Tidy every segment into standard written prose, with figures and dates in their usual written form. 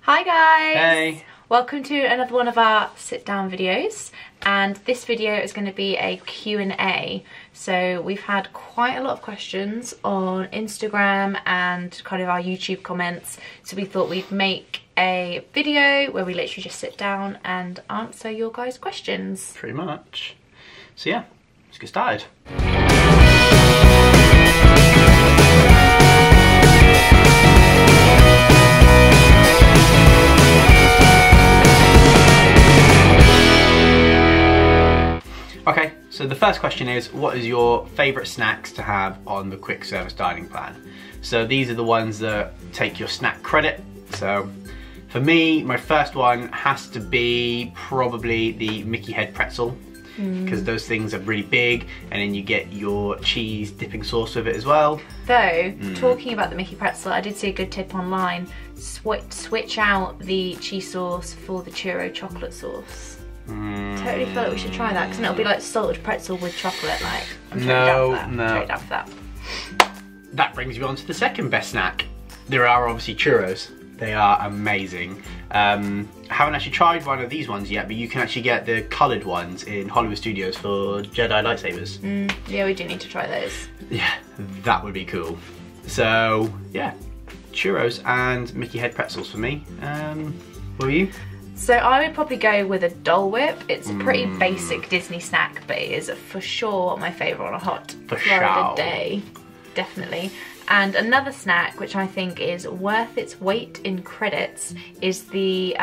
Hi guys! Hey! Welcome to another one of our sit down videos, and this video is going to be a Q&A. So we've had quite a lot of questions on Instagram and kind of our YouTube comments, so we thought we'd make a video where we literally just sit down and answer your guys' questions. Pretty much. So yeah, let's get started. Okay, so the first question is, what is your favourite snacks to have on the quick service dining plan? So these are the ones that take your snack credit. So for me, my first one has to be probably the Mickey head pretzel, because those things are really big, and then you get your cheese dipping sauce with it as well. Though, talking about the Mickey pretzel, I did see a good tip online. Switch out the cheese sauce for the churro chocolate sauce. Totally feel like we should try that, because it'll be like salted pretzel with chocolate. Like, I'm totally down for that. That brings me on to the second best snack. There are obviously churros. They are amazing. I haven't actually tried one of these ones yet, but you can actually get the coloured ones in Hollywood Studios for Jedi lightsabers. Yeah, we do need to try those. Yeah, that would be cool. So yeah, churros and Mickey head pretzels for me. What are you? So I would probably go with a Dole Whip. It's a pretty basic Disney snack, but it is for sure my favourite on a hot Florida day. Definitely. And another snack which I think is worth its weight in credits is the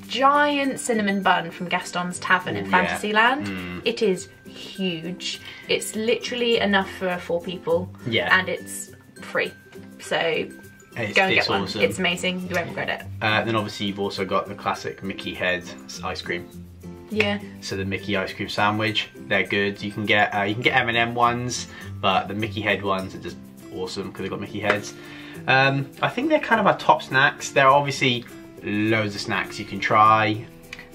giant cinnamon bun from Gaston's Tavern in Fantasyland. It is huge. It's literally enough for 4 people. Yeah. And it's free. So It's go and get one. awesome. It's amazing. You won't regret it. Then obviously you've also got the classic Mickey head ice cream. Yeah. So the Mickey ice cream sandwich, they're good. You can get M&M ones, but the Mickey head ones are just awesome because they've got Mickey heads. I think they're kind of our top snacks. There are obviously loads of snacks you can try.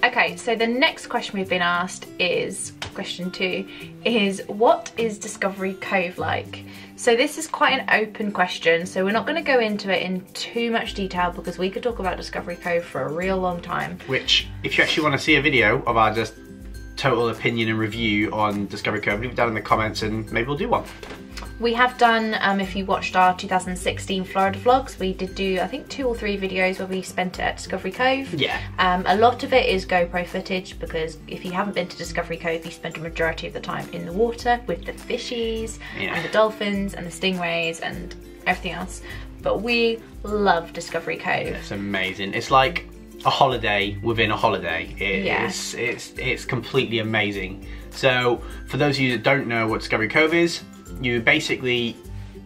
Okay, so the next question we've been asked is, question 2, is what is Discovery Cove like? So this is quite an open question, so we're not going to go into it in too much detail because we could talk about Discovery Cove for a real long time. Which, if you actually want to see a video of our just total opinion and review on Discovery Cove, leave it down in the comments and maybe we'll do one. We have done, if you watched our 2016 Florida vlogs, we did do, I think, 2 or 3 videos where we spent it at Discovery Cove. Yeah. A lot of it is GoPro footage, because if you haven't been to Discovery Cove, you spend a majority of the time in the water with the fishies and the dolphins and the stingrays and everything else. But we love Discovery Cove. It's amazing. It's like a holiday within a holiday. It's completely amazing. So for those of you that don't know what Discovery Cove is, you basically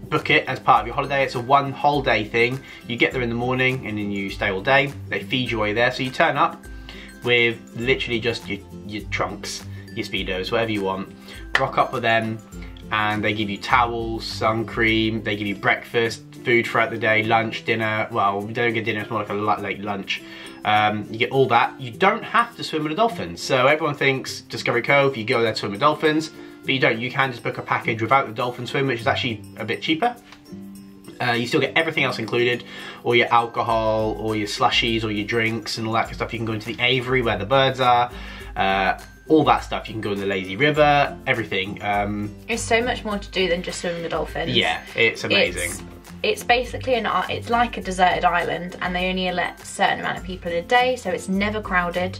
book it as part of your holiday. It's a one whole day thing. You get there in the morning and then you stay all day. They feed you while you're there. So you turn up with literally just your trunks, your Speedos, whatever you want. Rock up with them and they give you towels, sun cream, they give you breakfast, food throughout the day, lunch, dinner. Well, we don't get dinner, it's more like a late lunch. You get all that. You don't have to swim with the dolphins. So everyone thinks Discovery Cove, you go there to swim with dolphins. But you don't, you can just book a package without the dolphin swim, which is actually a bit cheaper. You still get everything else included, all your alcohol, all your slushies, all your drinks and all that kind of stuff. You can go into the aviary where the birds are, all that stuff. You can go in the lazy river, everything. It's so much more to do than just swimming the dolphins. Yeah, it's amazing. It's basically it's like a deserted island, and they only let a certain amount of people in a day, so it's never crowded.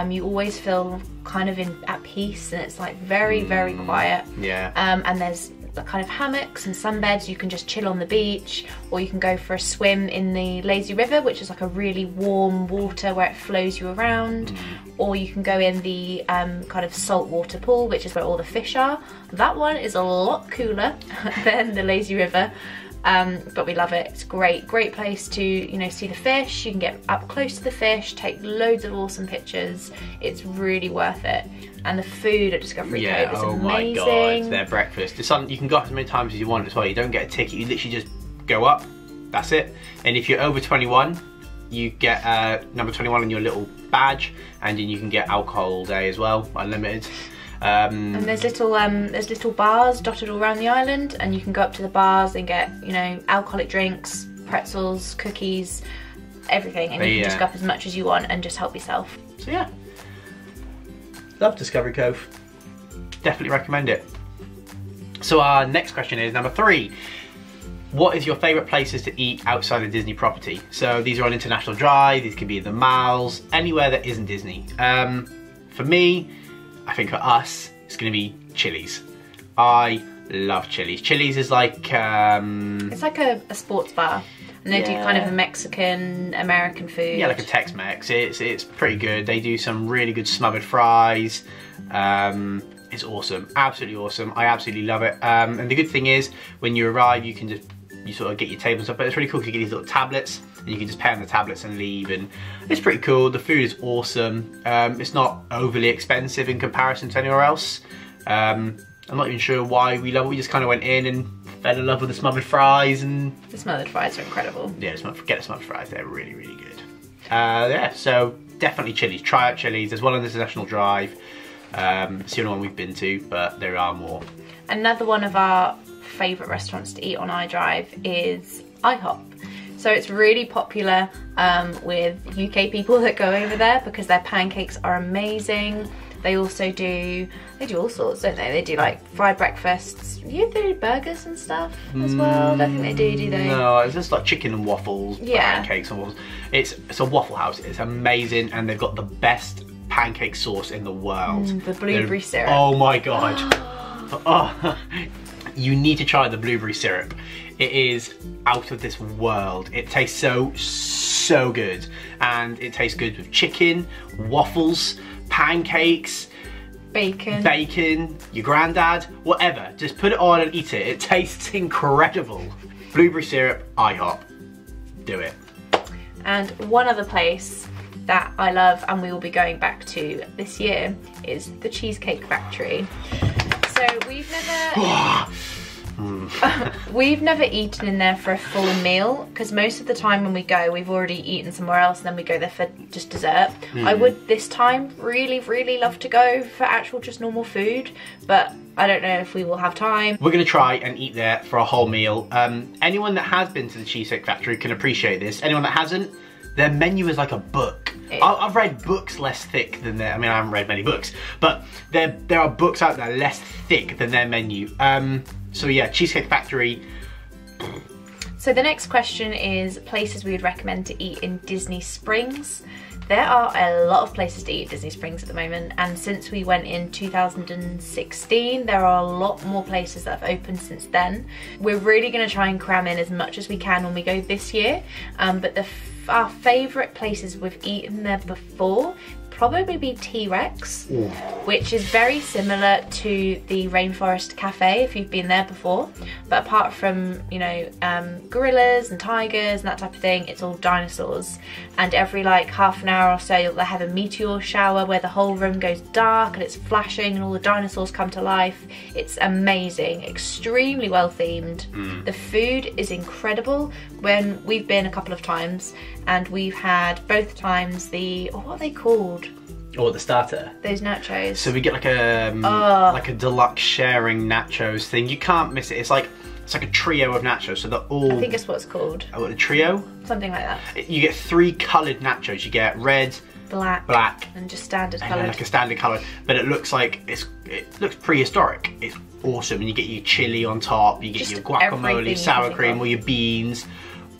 You always feel kind of at peace, and it's like very, very quiet. Yeah. And there's the kind of hammocks and sunbeds. You can just chill on the beach, or you can go for a swim in the lazy river, which is like a really warm water where it flows you around. Or you can go in the kind of saltwater pool, which is where all the fish are. That one is a lot cooler than the lazy river. But we love it. It's great place to, you know, see the fish. You can get up close to the fish, take loads of awesome pictures. It's really worth it. And the food at Discovery Cove is amazing. My god, their breakfast. It's something you can go up as many times as you want as well. You don't get a ticket, you literally just go up, that's it. And if you're over 21, you get number 21 on your little badge, and then you can get alcohol all day as well, unlimited. And there's little bars dotted all around the island, and you can go up to the bars and get, you know, alcoholic drinks, pretzels, cookies, everything, and you can just go up as much as you want and just help yourself. So yeah, love Discovery Cove. Definitely recommend it. So our next question is number 3. What is your favourite places to eat outside of Disney property? So these are on International Drive, these could be the malls, anywhere that isn't Disney. For me, I think for us, it's going to be Chili's. I love Chili's. Chili's is like... it's like a sports bar. And they do kind of a Mexican, American food. Yeah, like a Tex-Mex. It's pretty good. They do some really good smothered fries. It's awesome, absolutely awesome. I absolutely love it. And the good thing is, when you arrive, you can just sort of get your table and stuff. But it's really cool because you get these little tablets, and you can just pay on the tablets and leave. And it's pretty cool. The food is awesome. It's not overly expensive in comparison to anywhere else. I'm not even sure why we love it. We just kind of went in and fell in love with the smothered fries. And the smothered fries are incredible. Yeah, get the smothered fries. They're really, really good. Yeah, so definitely Chili's. Try out Chili's. There's one on the International Drive. It's the only one we've been to, but there are more. Another one of our favourite restaurants to eat on iDrive is IHOP. So it's really popular with UK people that go over there because their pancakes are amazing. They also do all sorts, don't they? They do like fried breakfasts. You do burgers and stuff as well. I don't think they do they? No, it's just like chicken and waffles, pancakes and waffles. It's a waffle house. It's amazing, and they've got the best pancake sauce in the world. The blueberry syrup. Oh my god. Oh, you need to try the blueberry syrup. It is out of this world. It tastes so good, and it tastes good with chicken, waffles, pancakes, bacon, your granddad, whatever. Just put it on and eat it. It tastes incredible. Blueberry syrup, IHOP. Do it. And one other place that I love and we will be going back to this year is the Cheesecake Factory. So we've never eaten in there for a full meal, because most of the time when we go, we've already eaten somewhere else and then we go there for just dessert. I would this time really love to go for actual just normal food, but I don't know if we will have time. We're going to try and eat there for a whole meal. Anyone that has been to the Cheesecake Factory can appreciate this. Anyone that hasn't, their menu is like a book. I've read books less thick than their, I mean, I haven't read many books, but there are books out there less thick than their menu. So yeah, Cheesecake Factory. So the next question is places we would recommend to eat in Disney Springs. There are a lot of places to eat at Disney Springs at the moment, and since we went in 2016, there are a lot more places that have opened since then. We're really going to try and cram in as much as we can when we go this year, but our favourite places we've eaten there before probably be T-Rex, which is very similar to the Rainforest Cafe if you've been there before, but apart from, you know, gorillas and tigers and that type of thing, it's all dinosaurs. And every like half an hour or so they have a meteor shower where the whole room goes dark and it's flashing and all the dinosaurs come to life. It's amazing, extremely well themed. The food is incredible. When we've been a couple of times and we've had both times the, what are they called? Or the starter. Those nachos. So we get like a deluxe sharing nachos thing. You can't miss it. It's like a trio of nachos. So they're all. I think it's what it's called. Oh, a trio? Something like that. You get 3 coloured nachos. You get red, black, and just standard coloured. Like a standard colour, but it looks like it looks prehistoric. It's awesome, and you get your chili on top. You get just your guacamole, sour cream, or your beans.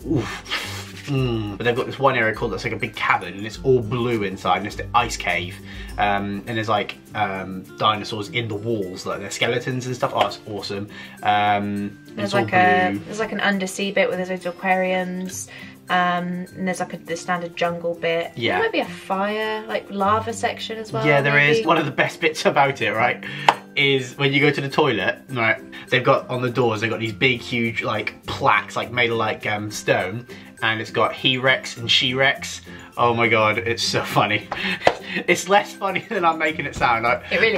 Oof. But they've got this one area called that's like a big cavern, and it's all blue inside, and it's the ice cave, and there's like dinosaurs in the walls, like their skeletons and stuff. Oh, it's awesome. There's like an undersea bit where there's those aquariums, and there's like the standard jungle bit. Yeah, there might be a fire, like lava section as well. Yeah, there is. One of the best bits about it, right, is when you go to the toilet, right, they've got on the doors, they've got these big huge like plaques, like made of like stone, and it's got he Rex and she Rex. Oh my god, it's so funny. It's less funny than I'm making it sound. It really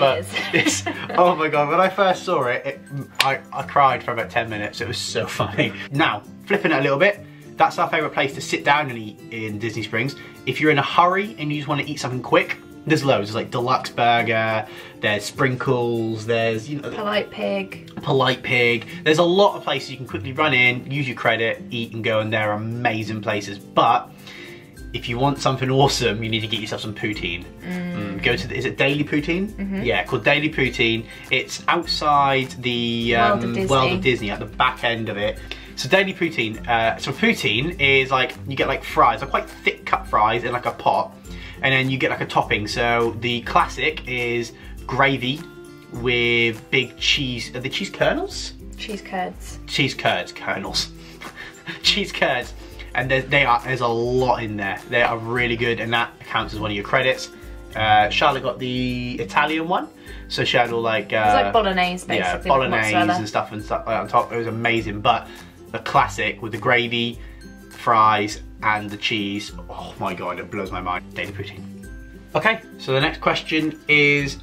is. Oh my god, when I first saw it, I cried for about 10 minutes. It was so funny. Now, flipping it a little bit, that's our favourite place to sit down and eat in Disney Springs. If you're in a hurry and you just want to eat something quick, there's loads. There's like deluxe burger, there's sprinkles, there's, you know, Polite Pig. There's a lot of places you can quickly run in, use your credit, eat and go, and they're amazing places. But if you want something awesome, you need to get yourself some poutine. Go to is it Daily Poutine? Yeah, called Daily Poutine. It's outside the World of Disney, at the back end of it. So Daily Poutine. So poutine is like, you get like fries, like quite thick cut fries in like a pot, and then you get like a topping. So the classic is gravy with big cheese. Are they cheese kernels? Cheese curds. Cheese curds, kernels. Cheese curds. And there's a lot in there. They are really good, and that counts as one of your credits. Charlotte got the Italian one, so she had all like... it's like bolognese, basically. Yeah, bolognese and stuff on top. It was amazing, but the classic with the gravy, fries, and the cheese, oh my god, it blows my mind. Daily Poutine. Okay, so the next question is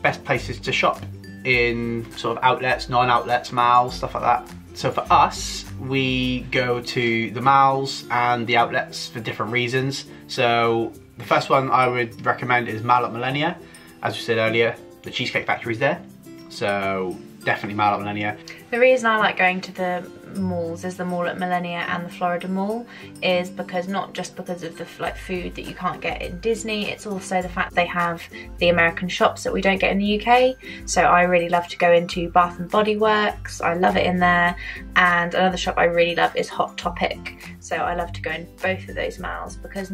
best places to shop in sort of outlets, non-outlets, malls, stuff like that. So for us, we go to the malls and the outlets for different reasons. So the first one I would recommend is Mall at Millennia. As we said earlier, the Cheesecake Factory is there. So definitely Mall at Millennia. The reason I like going to the malls is the Mall at Millennia and the Florida Mall is because not just because of the like food that you can't get in Disney, it's also the fact they have the American shops that we don't get in the UK. So I really love to go into Bath and Body Works. I love it in there. And another shop I really love is Hot Topic. So I love to go in both of those malls because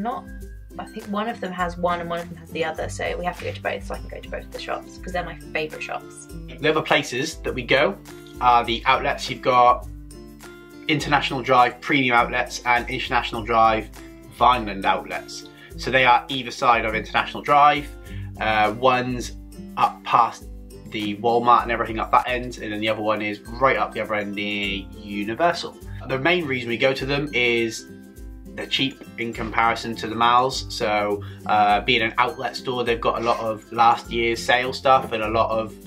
I think one of them has one and one of them has the other, so we have to go to both, so I can go to both of the shops because they're my favourite shops. The other places that we go are the outlets. You've got International Drive Premium Outlets and International Drive Vineland Outlets. So they are either side of International Drive. One's up past the Walmart and everything up that end, and then the other one is right up the other end near Universal. The main reason we go to them is they're cheap in comparison to the malls. So being an outlet store, they've got a lot of last year's sale stuff and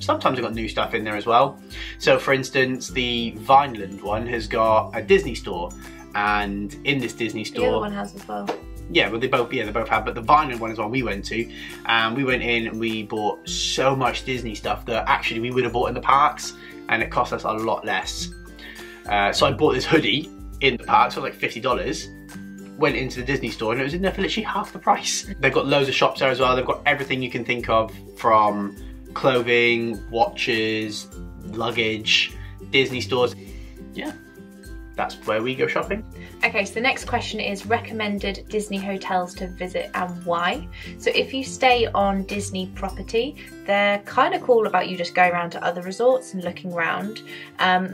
sometimes they've got new stuff in there as well. So for instance, the Vineland one has got a Disney store, and in this Disney store... The other one has as well. Yeah, well they both have, but the Vineland one is one we went to, and we went in and we bought so much Disney stuff that actually we would have bought in the parks, and it cost us a lot less. So I bought this hoodie in the park, so it was like $50. Went into the Disney store and it was in there for literally half the price. They've got loads of shops there as well. They've got everything you can think of, from clothing, watches, luggage, Disney stores. Yeah, that's where we go shopping. Okay, so the next question is recommended Disney hotels to visit and why. So if you stay on Disney property, they're kind of cool about you just going around to other resorts and looking around.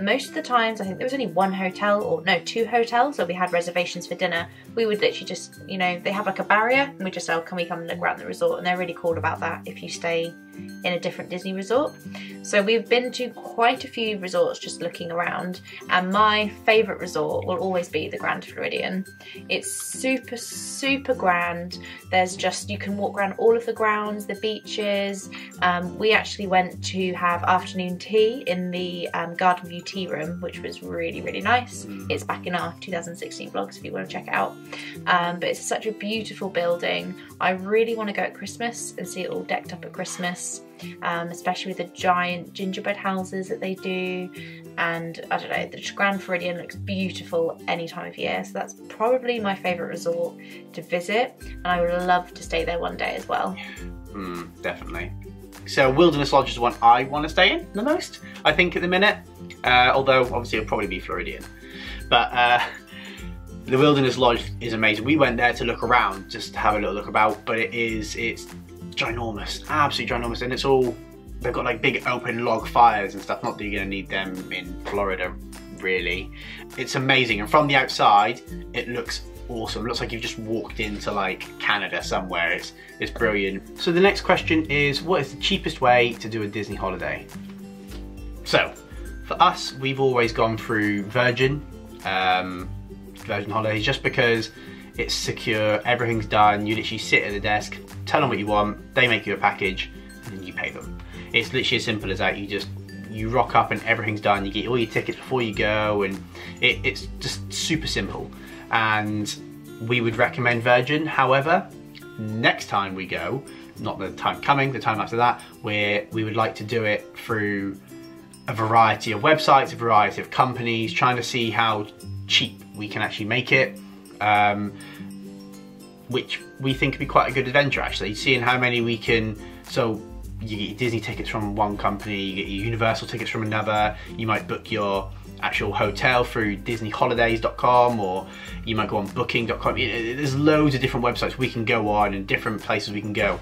Most of the times, I think there was only one hotel, or no, 2 hotels where we had reservations for dinner. We would literally just, you know, they have like a barrier and we just say, oh, can we come and look around the resort? And they're really cool about that if you stay in a different Disney resort. So we've been to quite a few resorts just looking around, and my favourite resort will always be the Grand Floridian. It's super, super grand. There's just, you can walk around all of the grounds, the beaches. We actually went to have afternoon tea in the Garden View tea room, which was really, really nice. It's back in our 2016 vlogs if you want to check it out. But it's such a beautiful building. I really want to go at Christmas and see it all decked up at Christmas, especially with the giant gingerbread houses that they do. And I don't know, the Grand Floridian looks beautiful any time of year. So that's probably my favourite resort to visit. And I would love to stay there one day as well. Definitely. So Wilderness Lodge is the one I want to stay in the most, I think, at the minute. Although obviously it'll probably be Floridian. But the Wilderness Lodge is amazing. We went there to look around, just to have a little look about, but it's ginormous, absolutely ginormous, and it's all, they've got like big open log fires and stuff. Not that you're gonna need them in Florida, really. It's amazing, and from the outside, it looks awesome. It looks like you've just walked into like Canada somewhere. It's brilliant. So the next question is, what is the cheapest way to do a Disney holiday? So for us, we've always gone through Virgin Holidays, just because it's secure, everything's done. You literally sit at the desk, tell them what you want, they make you a package, and then you pay them. It's literally as simple as that. You rock up and everything's done. You get all your tickets before you go, and it's just super simple. And we would recommend Virgin. However, next time we go, not the time coming, the time after that, where we would like to do it through a variety of websites, a variety of companies, trying to see how cheap we can actually make it. which we think could be quite a good adventure actually, seeing how many we can. So you get your Disney tickets from one company, you get your Universal tickets from another, you might book your actual hotel through disneyholidays.com, or you might go on booking.com. There's loads of different websites we can go on and different places we can go.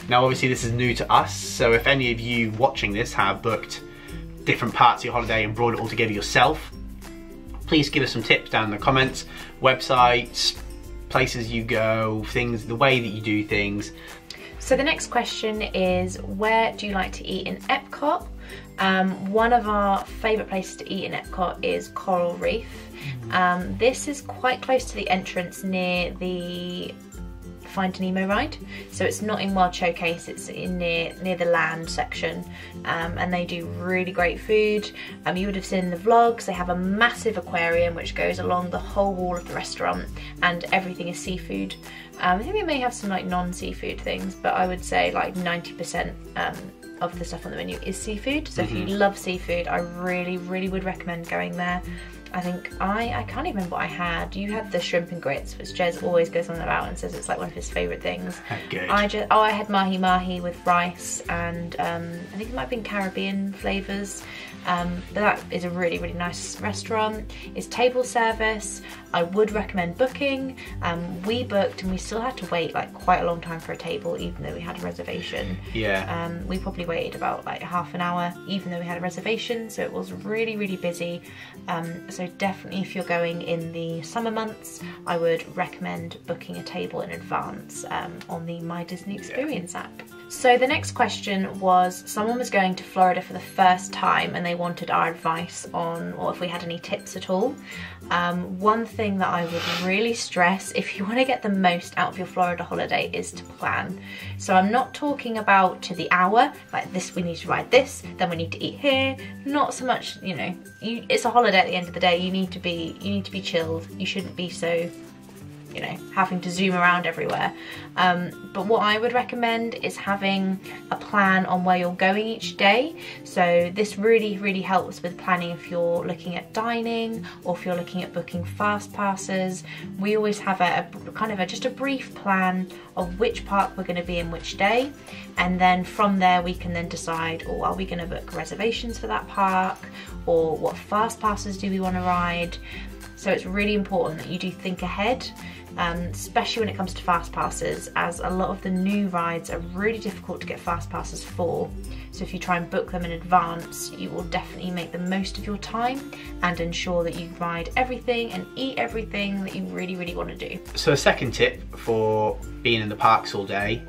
Now obviously this is new to us, so if any of you watching this have booked different parts of your holiday and brought it all together yourself, please give us some tips down in the comments, websites, places you go, things, the way that you do things. So the next question is, where do you like to eat in Epcot? One of our favourite places to eat in Epcot is Coral Reef. This is quite close to the entrance near the Finding Nemo ride. So it's not in World Showcase, it's in near the land section, and they do really great food. You would have seen in the vlogs, they have a massive aquarium which goes along the whole wall of the restaurant, and everything is seafood. I think they may have some like non-seafood things, but I would say like 90% of the stuff on the menu is seafood. So if you love seafood, I really would recommend going there. I think I can't even remember what I had. You had the shrimp and grits, which Jez always goes on about and says it's like one of his favourite things. Good. I had mahi mahi with rice, and I think it might have been Caribbean flavours. But that is a really nice restaurant. It's table service. I would recommend booking. We booked and we still had to wait like quite a long time for a table, even though we had a reservation. Yeah. We probably waited about like half an hour, even though we had a reservation. So it was really busy. So definitely, if you're going in the summer months, I would recommend booking a table in advance on the My Disney Experience app. So the next question was, someone was going to Florida for the first time and they wanted our advice on, or if we had any tips at all. One thing that I would really stress, if you want to get the most out of your Florida holiday, is to plan. So I'm not talking about to the hour, like this, we need to ride this, then we need to eat here. Not so much, you know, it's a holiday at the end of the day. You need to be chilled. You shouldn't be so, you know, having to zoom around everywhere. But what I would recommend is having a plan on where you're going each day. So this really helps with planning if you're looking at dining, or if you're looking at booking fast passes. We always have just a brief plan of which park we're going to be in which day, and then from there we can then decide, or are we going to book reservations for that park, or what fast passes do we want to ride. So it's really important that you do think ahead, especially when it comes to fast passes, as a lot of the new rides are really difficult to get fast passes for. So if you try and book them in advance, you will definitely make the most of your time and ensure that you ride everything and eat everything that you really want to do. So a second tip for being in the parks all day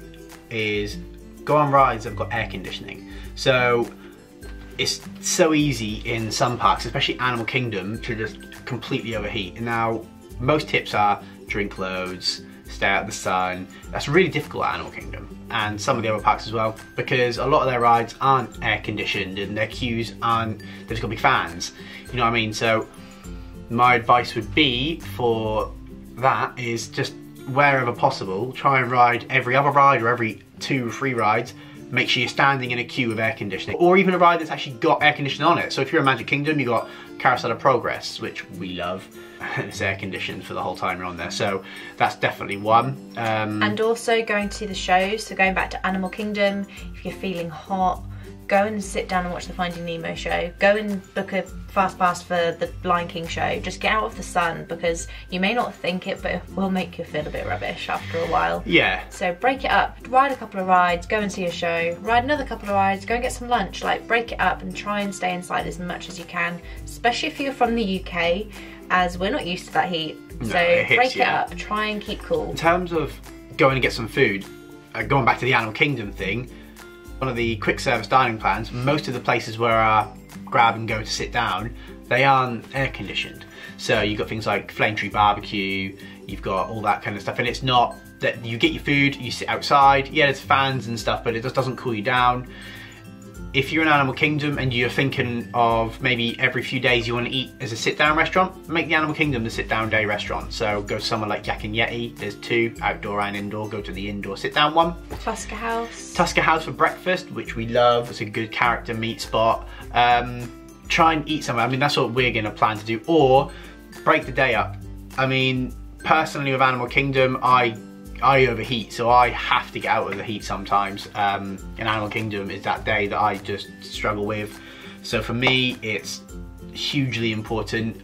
is go on rides that have got air conditioning. So it's so easy in some parks, especially Animal Kingdom, to just completely overheat. Now, most tips are drink loads, stay out of the sun. That's really difficult at Animal Kingdom, and some of the other parks as well, because a lot of their rides aren't air conditioned and their queues aren't, they've just got big fans. You know what I mean? So my advice would be for that is just wherever possible, try and ride every other ride or every 2 or 3 rides. Make sure you're standing in a queue with air conditioning, or even a ride that's actually got air conditioning on it. So if you're in Magic Kingdom, you've got Carousel of Progress, which we love. It's air conditioned for the whole time you're on there, so that's definitely one. And also going to the shows, so going back to Animal Kingdom, if you're feeling hot, go and sit down and watch the Finding Nemo show. Go and book a fast pass for the Lion King show. Just get out of the sun, because you may not think it, but it will make you feel a bit rubbish after a while. Yeah. So break it up, ride a couple of rides, go and see a show, ride another couple of rides, go and get some lunch. Like, break it up and try and stay inside as much as you can, especially if you're from the UK, as we're not used to that heat. So break it up, try and keep cool. In terms of going to get some food, going back to the Animal Kingdom thing, one of the quick service dining plans, most of the places where I grab and go to sit down, they aren't air conditioned. So you've got things like Flame Tree Barbecue, you've got all that kind of stuff, and it's not that you get your food, you sit outside, yeah there's fans and stuff, but it just doesn't cool you down. If you're in Animal Kingdom and you're thinking of maybe every few days you want to eat as a sit-down restaurant, make the Animal Kingdom the sit-down day restaurant. So go somewhere like Yak and Yeti, there's 2, outdoor and indoor, go to the indoor sit-down one. Tusker House. Tusker House for breakfast, which we love, it's a good character meat spot. Try and eat somewhere, I mean that's what we're going to plan to do, or break the day up. I mean, personally with Animal Kingdom, I I overheat, so I have to get out of the heat sometimes. And Animal Kingdom is that day that I just struggle with. So for me, it's hugely important,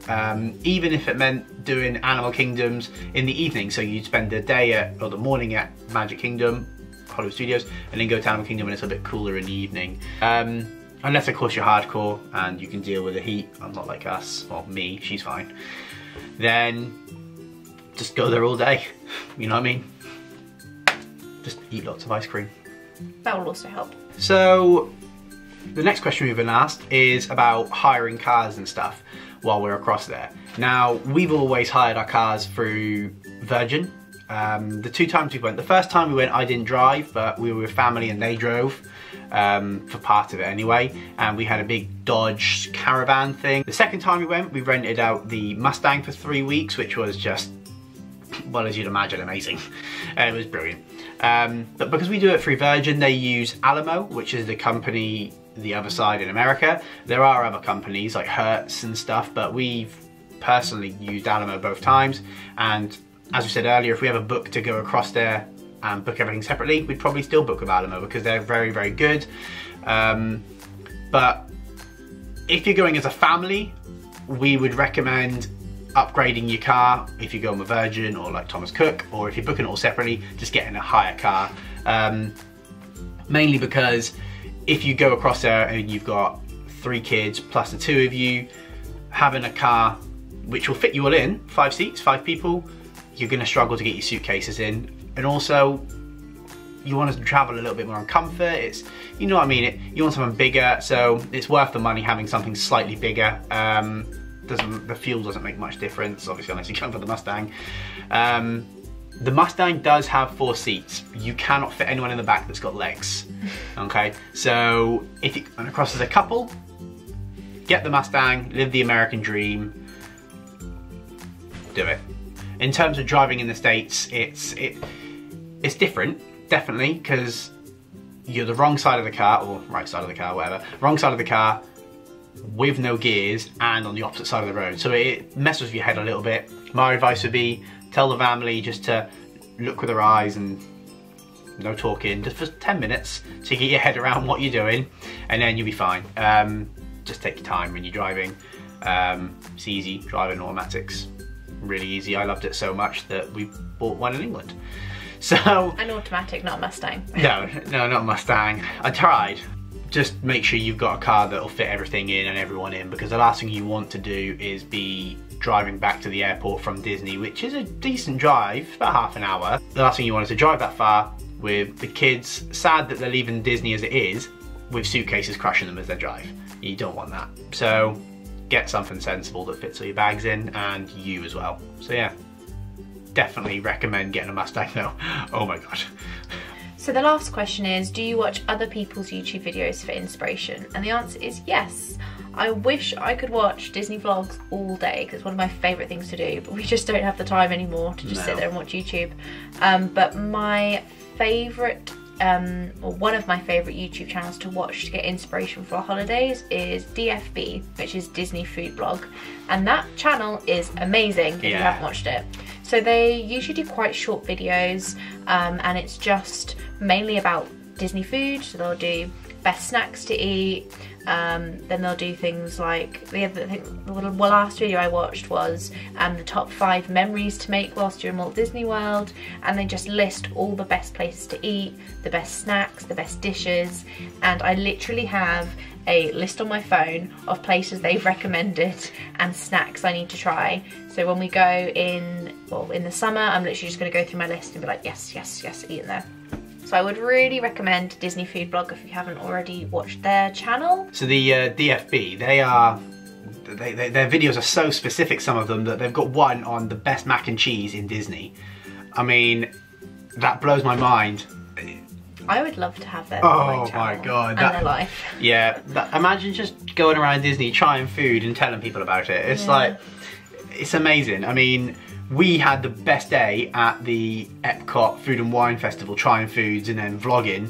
even if it meant doing Animal Kingdoms in the evening. So you'd spend the day or the morning at Magic Kingdom, Hollywood Studios, and then go to Animal Kingdom when it's a bit cooler in the evening. Unless of course you're hardcore and you can deal with the heat, I'm not like us, or me, she's fine. Then just go there all day, you know what I mean? Just eat lots of ice cream. That will also help. So the next question we've been asked is about hiring cars and stuff while we're across there. Now, we've always hired our cars through Virgin. The 2 times we went, the first time we went I didn't drive, but we were with family and they drove for part of it anyway, and we had a big Dodge Caravan thing. The second time we went, we rented out the Mustang for 3 weeks, which was just, well, as you'd imagine, amazing. It was brilliant. But because we do it through Virgin, they use Alamo, which is the company the other side in America. There are other companies like Hertz and stuff, but we've personally used Alamo both times. And as we said earlier, if we ever book to go across there and book everything separately, we'd probably still book with Alamo because they're very, very good. But if you're going as a family, we would recommend upgrading your car if you're going with Virgin or like Thomas Cook, or if you're booking it all separately, just getting a higher car. Mainly because if you go across there and you've got 3 kids plus the 2 of you, having a car which will fit you all in, 5 seats, 5 people, you're going to struggle to get your suitcases in. And also, you want to travel a little bit more on comfort. It's, you know what I mean, you want something bigger, so it's worth the money having something slightly bigger. The fuel doesn't make much difference, obviously, unless you come for the Mustang. The Mustang does have 4 seats. You cannot fit anyone in the back that's got legs. Okay, so if you're going across as a couple, get the Mustang, live the American dream, do it. In terms of driving in the States, it's different, definitely, because you're the wrong side of the car, or right side of the car, whatever, wrong side of the car, with no gears and on the opposite side of the road. So it messes with your head a little bit. My advice would be, tell the family just to look with their eyes and no talking, just for 10 minutes to get your head around what you're doing, and then you'll be fine. Just take your time when you're driving. It's easy, driving automatics. Really easy. I loved it so much that we bought one in England. So an automatic, not a Mustang. No, not a Mustang. I tried. Just make sure you've got a car that'll fit everything in and everyone in, because the last thing you want to do is be driving back to the airport from Disney, which is a decent drive, about half an hour. The last thing you want is to drive that far with the kids, sad that they're leaving Disney as it is, with suitcases crushing them as they drive. You don't want that. So get something sensible that fits all your bags in, and you as well. So yeah, definitely recommend getting a Mustang though. Oh my god. So the last question is, do you watch other people's YouTube videos for inspiration? And the answer is yes. I wish I could watch Disney vlogs all day, because it's one of my favourite things to do, but we just don't have the time anymore to just sit there and watch YouTube. But my favourite, or one of my favourite YouTube channels to watch to get inspiration for our holidays is DFB, which is Disney Food Blog. And that channel is amazing if you haven't watched it. So they usually do quite short videos, and it's just mainly about Disney food. So they'll do best snacks to eat, then they'll do things like, the last video I watched was the top 5 memories to make whilst you're in Walt Disney World, and they just list all the best places to eat, the best snacks, the best dishes, and I literally have a list on my phone of places they've recommended and snacks I need to try. So when we go in the summer, I'm literally just going to go through my list and be like, yes, yes, yes, eat in there. So I would really recommend Disney Food Blog if you haven't already watched their channel. So the DFB, their videos are so specific, some of them, that they've got one on the best mac and cheese in Disney. I mean, that blows my mind. I would love to have that. Oh my god, and their life. Yeah, imagine just going around Disney trying food and telling people about it. It's like, it's amazing. I mean, we had the best day at the Epcot Food and Wine Festival, trying foods and then vlogging,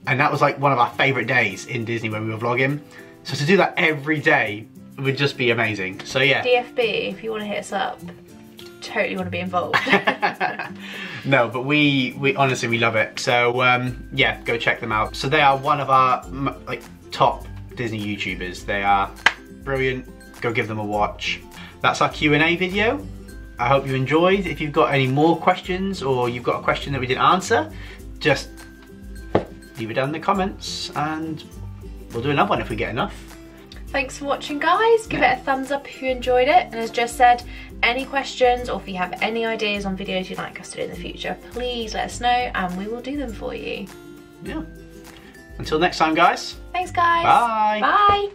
and that was like one of our favourite days in Disney when we were vlogging. So to do that every day would just be amazing. So yeah, DFB, if you want to hit us up, totally want to be involved. No, but we honestly, we love it. So yeah, go check them out. So they are one of our like top Disney YouTubers. They are brilliant. Go give them a watch. That's our Q&A video. I hope you enjoyed. If you've got any more questions or you've got a question that we didn't answer, just leave it down in the comments and we'll do another one if we get enough. Thanks for watching, guys. Give it a thumbs up if you enjoyed it. And as just said, any questions or if you have any ideas on videos you'd like us to do in the future, please let us know and we will do them for you. Yeah. Until next time, guys. Thanks, guys. Bye. Bye.